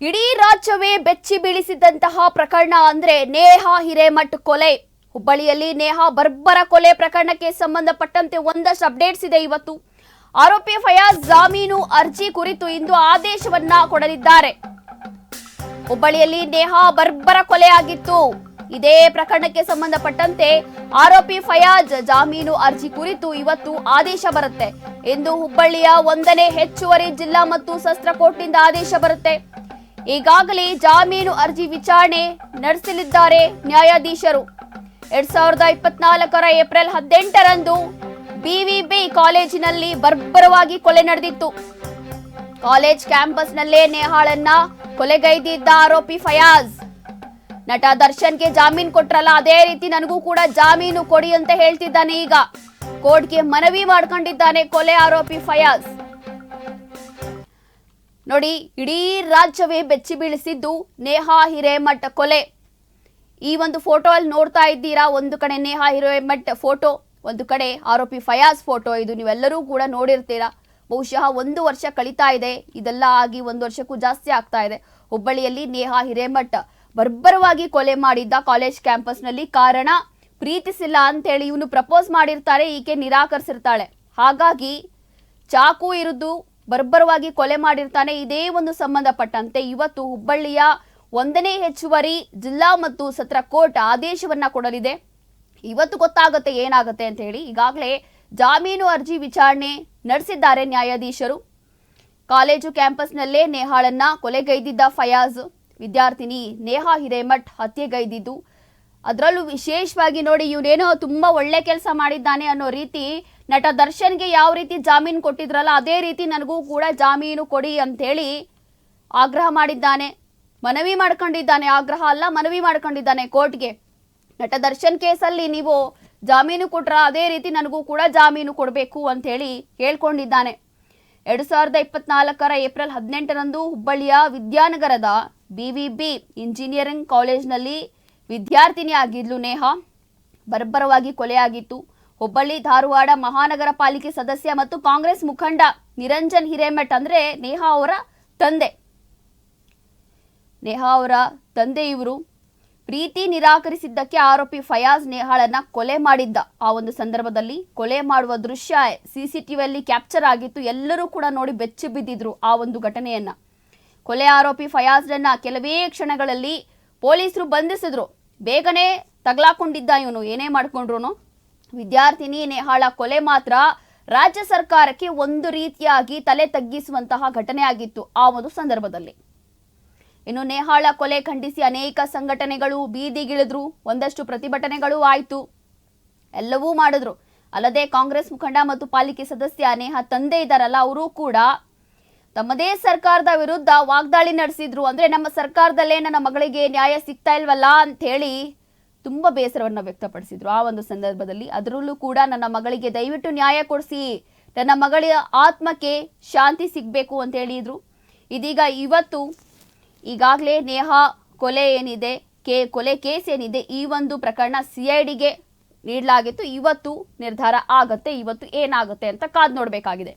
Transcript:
ಇಡೀ ರಾಜ್ಯವೇ ಬೆಚ್ಚಿ ಬೀಳಿಸಿದಂತಹ ಪ್ರಕರಣ ಅಂದ್ರೆ ನೇಹಾ ಹಿರೇಮಠ್ ಕೊಲೆ. ಹುಬ್ಬಳ್ಳಿಯಲ್ಲಿ ನೇಹಾ ಬರ್ಬರ ಕೊಲೆ ಪ್ರಕರಣಕ್ಕೆ ಸಂಬಂಧಪಟ್ಟಂತೆ ಒಂದಷ್ಟು ಅಪ್ಡೇಟ್ಸ್ ಇದೆ. ಇವತ್ತು ಆರೋಪಿ ಫಯಾಜ್ ಜಾಮೀನು ಅರ್ಜಿ ಕುರಿತು ಇಂದು ಆದೇಶವನ್ನ ಕೊಡಲಿದ್ದಾರೆ. ಹುಬ್ಬಳ್ಳಿಯಲ್ಲಿ ನೇಹಾ ಬರ್ಬರ ಕೊಲೆ ಆಗಿತ್ತು. ಇದೇ ಪ್ರಕರಣಕ್ಕೆ ಸಂಬಂಧಪಟ್ಟಂತೆ ಆರೋಪಿ ಫಯಾಜ್ ಜಾಮೀನು ಅರ್ಜಿ ಕುರಿತು ಇವತ್ತು ಆದೇಶ ಬರುತ್ತೆ. ಇಂದು ಹುಬ್ಬಳ್ಳಿಯ 1ನೇ ಹೆಚ್ಚುವರಿ ಜಿಲ್ಲಾ ಮತ್ತು ಸತ್ರ ಕೋರ್ಟ್ನಿಂದ ಆದೇಶ ಬರುತ್ತೆ. ಈಗಾಗಲೇ ಜಾಮೀನು ಅರ್ಜಿ ವಿಚಾರಣೆ ನಡೆಸಲಿದ್ದಾರೆ ನ್ಯಾಯಾಧೀಶರು. 2024 ಏಪ್ರಿಲ್ 18ರಂದು ಬಿವಿಬಿ ಕಾಲೇಜಿನಲ್ಲಿ ಬರ್ಬರವಾಗಿ ಕೊಲೆ ನಡೆದಿತ್ತು. ಕಾಲೇಜ್ ಕ್ಯಾಂಪಸ್ನಲ್ಲೇ ನೇಹಾಳನ್ನ ಕೊಲೆಗೈದಿದ್ದ ಆರೋಪಿ ಫಯಾಜ್ ನಟ ದರ್ಶನ್ಗೆ ಜಾಮೀನು ಕೊಟ್ರಲ್ಲ, ಅದೇ ರೀತಿ ನನಗೂ ಕೂಡ ಜಾಮೀನು ಕೊಡಿ ಅಂತ ಹೇಳ್ತಿದ್ದಾನೆ. ಈಗ ಕೋರ್ಟ್ಗೆ ಮನವಿ ಮಾಡ್ಕೊಂಡಿದ್ದಾನೆ ಕೊಲೆ ಆರೋಪಿ ಫಯಾಜ್. ನೋಡಿ, ಇಡೀ ರಾಜ್ಯವೇ ಬೆಚ್ಚಿ ಬೀಳಿಸಿದ್ದು ನೇಹಾ ಹಿರೇಮಠ್ ಕೊಲೆ. ಈ ಒಂದು ಫೋಟೋ ಅಲ್ಲಿ ನೋಡ್ತಾ ಇದ್ದೀರಾ, ಒಂದು ಕಡೆ ನೇಹಾ ಹಿರೇಮಠ್ ಫೋಟೋ, ಒಂದು ಕಡೆ ಆರೋಪಿ ಫಯಾಜ್ ಫೋಟೋ. ಇದು ನೀವೆಲ್ಲರೂ ಕೂಡ ನೋಡಿರ್ತೀರಾ. ಬಹುಶಃ 1 ವರ್ಷ ಕಳೀತಾ ಇದೆ, ಇದೆಲ್ಲ ಆಗಿ 1 ವರ್ಷಕ್ಕೂ ಜಾಸ್ತಿ ಆಗ್ತಾ ಇದೆ. ಹುಬ್ಬಳ್ಳಿಯಲ್ಲಿ ನೇಹಾ ಹಿರೇಮಠ್ ಬರ್ಬರವಾಗಿ ಕೊಲೆ ಮಾಡಿದ್ದ ಕಾಲೇಜ್ ಕ್ಯಾಂಪಸ್ನಲ್ಲಿ. ಕಾರಣ ಪ್ರೀತಿಸಿಲ್ಲ ಅಂತೇಳಿ ಇವನು ಪ್ರಪೋಸ್ ಮಾಡಿರ್ತಾರೆ, ಈಕೆ ನಿರಾಕರಿಸಿರ್ತಾಳೆ. ಹಾಗಾಗಿ ಚಾಕು ಇರಿದು ಬರ್ಬರವಾಗಿ ಕೊಲೆ ಮಾಡಿರ್ತಾನೆ. ಇದೇ ಒಂದು ಸಂಬಂಧಪಟ್ಟಂತೆ ಇವತ್ತು ಹುಬ್ಬಳ್ಳಿಯ 1ನೇ ಹೆಚ್ಚುವರಿ ಜಿಲ್ಲಾ ಮತ್ತು ಸತ್ರ ಕೋರ್ಟ್ ಆದೇಶವನ್ನ ಕೊಡಲಿದೆ. ಇವತ್ತು ಗೊತ್ತಾಗುತ್ತೆ ಏನಾಗುತ್ತೆ ಅಂತ ಹೇಳಿ. ಈಗಾಗಲೇ ಜಾಮೀನು ಅರ್ಜಿ ವಿಚಾರಣೆ ನಡೆಸಿದ್ದಾರೆ ನ್ಯಾಯಾಧೀಶರು. ಕಾಲೇಜು ಕ್ಯಾಂಪಸ್ನಲ್ಲೇ ನೇಹಾಳನ್ನ ಕೊಲೆಗೈದಿದ್ದ ಫಯಾಜ್, ವಿದ್ಯಾರ್ಥಿನಿ ನೇಹಾ ಹಿರೇಮಠ್ ಹತ್ಯೆಗೈದಿದ್ದು. ಅದರಲ್ಲೂ ವಿಶೇಷವಾಗಿ ನೋಡಿ, ಇವನೇನೋ ತುಂಬಾ ಒಳ್ಳೆ ಕೆಲಸ ಮಾಡಿದ್ದಾನೆ ಅನ್ನೋ ರೀತಿ ನಟ ದರ್ಶನ್ಗೆ ಯಾವ ರೀತಿ ಜಾಮೀನು ಕೊಟ್ಟಿದ್ರಲ್ಲ, ಅದೇ ರೀತಿ ನನಗೂ ಕೂಡ ಜಾಮೀನು ಕೊಡಿ ಅಂತೇಳಿ ಆಗ್ರಹ ಮಾಡಿದ್ದಾನೆ. ಮನವಿ ಮಾಡ್ಕೊಂಡಿದ್ದಾನೆ, ಆಗ್ರಹ ಅಲ್ಲ ಮನವಿ ಮಾಡ್ಕೊಂಡಿದ್ದಾನೆ ಕೋರ್ಟ್ಗೆ. ನಟ ದರ್ಶನ್ ಕೇಸಲ್ಲಿ ನೀವು ಜಾಮೀನು ಕೊಟ್ರ, ಅದೇ ರೀತಿ ನನಗೂ ಕೂಡ ಜಾಮೀನು ಕೊಡಬೇಕು ಅಂತ ಹೇಳಿ ಹೇಳ್ಕೊಂಡಿದ್ದಾನೆ. 2024 ಏಪ್ರಿಲ್ 18ರಂದು ಹುಬ್ಬಳ್ಳಿಯ ವಿದ್ಯಾನಗರದ ಬಿವಿಬಿ ಇಂಜಿನಿಯರಿಂಗ್ ಕಾಲೇಜ್ನಲ್ಲಿ ವಿದ್ಯಾರ್ಥಿನಿ ಆಗಿದ್ಲು ನೇಹಾ. ಬರ್ಬರವಾಗಿ ಕೊಲೆಯಾಗಿತ್ತು. ಹುಬ್ಬಳ್ಳಿ ಧಾರವಾಡ ಮಹಾನಗರ ಪಾಲಿಕೆ ಸದಸ್ಯ ಮತ್ತು ಕಾಂಗ್ರೆಸ್ ಮುಖಂಡ ನಿರಂಜನ್ ಹಿರೇಮಠ್ ಅಂದ್ರೆ ನೇಹಾ ಅವರ ತಂದೆ ಇವರು. ಪ್ರೀತಿ ನಿರಾಕರಿಸಿದ್ದಕ್ಕೆ ಆರೋಪಿ ಫಯಾಜ್ ನೇಹಾಳನ್ನ ಕೊಲೆ ಮಾಡಿದ್ದ. ಆ ಒಂದು ಸಂದರ್ಭದಲ್ಲಿ ಕೊಲೆ ಮಾಡುವ ದೃಶ್ಯ ಸಿಸಿಟಿವಿಯಲ್ಲಿ ಕ್ಯಾಪ್ಚರ್ ಆಗಿತ್ತು. ಎಲ್ಲರೂ ಕೂಡ ನೋಡಿ ಬೆಚ್ಚಿ ಬಿದ್ದಿದ್ರು ಆ ಒಂದು ಘಟನೆಯನ್ನ. ಕೊಲೆ ಆರೋಪಿ ಫಯಾಜ್ರನ್ನ ಕೆಲವೇ ಕ್ಷಣಗಳಲ್ಲಿ ಪೊಲೀಸರು ಬಂಧಿಸಿದ್ರು. ಬೇಗನೆ ತಗಲಾಕೊಂಡಿದ್ದ ಇವನು, ಏನೇ ಮಾಡ್ಕೊಂಡ್ರು. ವಿದ್ಯಾರ್ಥಿನಿ ನೇಹಾಳ ಕೊಲೆ ಮಾತ್ರ ರಾಜ್ಯ ಸರ್ಕಾರಕ್ಕೆ ಒಂದು ರೀತಿಯಾಗಿ ತಲೆ ತಗ್ಗಿಸುವಂತಹ ಘಟನೆ ಆಗಿತ್ತು ಆ ಒಂದು ಸಂದರ್ಭದಲ್ಲಿ. ಇನ್ನು ನೇಹಾಳ ಕೊಲೆ ಖಂಡಿಸಿ ಅನೇಕ ಸಂಘಟನೆಗಳು ಬೀದಿಗಿಳಿದ್ರು. ಒಂದಷ್ಟು ಪ್ರತಿಭಟನೆಗಳು ಆಯಿತು, ಎಲ್ಲವೂ ಮಾಡಿದ್ರು. ಅಲ್ಲದೆ ಕಾಂಗ್ರೆಸ್ ಮುಖಂಡ ಮತ್ತು ಪಾಲಿಕೆ ಸದಸ್ಯ ನೇಹಾ ತಂದೆ ಇದ್ದಾರಲ್ಲ, ಅವರು ಕೂಡ ತಮ್ಮದೇ ಸರ್ಕಾರದ ವಿರುದ್ಧ ವಾಗ್ದಾಳಿ ನಡೆಸಿದ್ರು. ಅಂದ್ರೆ ನಮ್ಮ ಸರ್ಕಾರದಲ್ಲೇ ನನ್ನ ಮಗಳಿಗೆ ನ್ಯಾಯ ಸಿಗ್ತಾ ಇಲ್ವಲ್ಲ ಅಂತ ಹೇಳಿ ತುಂಬಾ ಬೇಸರವನ್ನ ವ್ಯಕ್ತಪಡಿಸಿದ್ರು ಆ ಒಂದು ಸಂದರ್ಭದಲ್ಲಿ. ಅದರಲ್ಲೂ ಕೂಡ ನನ್ನ ಮಗಳಿಗೆ ದಯವಿಟ್ಟು ನ್ಯಾಯ ಕೊಡಿಸಿ, ನನ್ನ ಮಗಳ ಆತ್ಮಕ್ಕೆ ಶಾಂತಿ ಸಿಗಬೇಕು ಅಂತ ಹೇಳಿದ್ರು. ಇದೀಗ ಇವತ್ತು ಈಗಾಗಲೇ ನೇಹಾ ಕೊಲೆ ಏನಿದೆ, ಕೊಲೆ ಕೇಸ್ ಏನಿದೆ, ಈ ಒಂದು ಪ್ರಕರಣ CIDಗೆ ನೀಡಲಾಗಿತ್ತು. ಇವತ್ತು ನಿರ್ಧಾರ ಆಗತ್ತೆ. ಇವತ್ತು ಏನಾಗುತ್ತೆ ಅಂತ ಕಾದು ನೋಡಬೇಕಾಗಿದೆ.